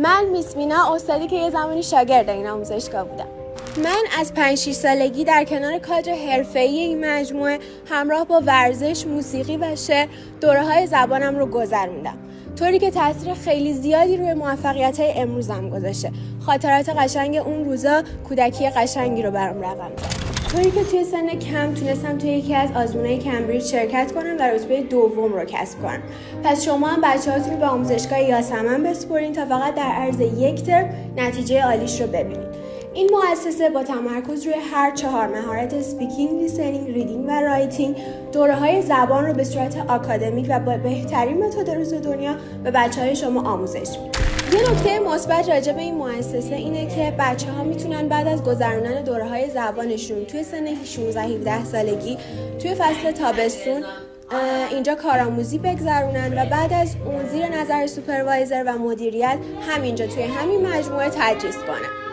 من میسمینا استادی که یه زمانی شاگرد این آموزشگاه بودم. من از 5-6 سالگی در کنار کادر حرفه‌ای این مجموعه همراه با ورزش، موسیقی و شعر دوره‌های زبانم رو گذروندم. طوری که تاثیر خیلی زیادی روی موفقیت‌های امروزم گذاشته. خاطرات قشنگ اون روزا کودکی قشنگی رو برام رقم زد. طوری که توی سن کم تونستم توی یکی از آزمون‌های کمبریج شرکت کنم و رتبه دوم رو کسب کنم. پس شما هم بچه‌هاتون رو به آموزشگاه یاسمن بسپرین تا فقط در عرض یک ترم نتیجه عالیش رو ببینید. این مؤسسه با تمرکز روی هر 4 مهارت اسپیکینگ، لیسنینگ، ریدینگ و رایتینگ دوره‌های زبان رو به صورت آکادمیک و با بهترین متد روز دنیا به بچه‌های شما آموزش میده. یه نکته مثبت راجع به این مؤسسه اینه که بچه‌ها میتونن بعد از گذروندن دوره‌های زبانشون توی سن 16-17 سالگی توی فصل تابستون اینجا کارآموزی بگذرونن و بعد از اون زیر نظر سوپروایزر و مدیریت همینجا توی همین مجموعه تدریس کنن.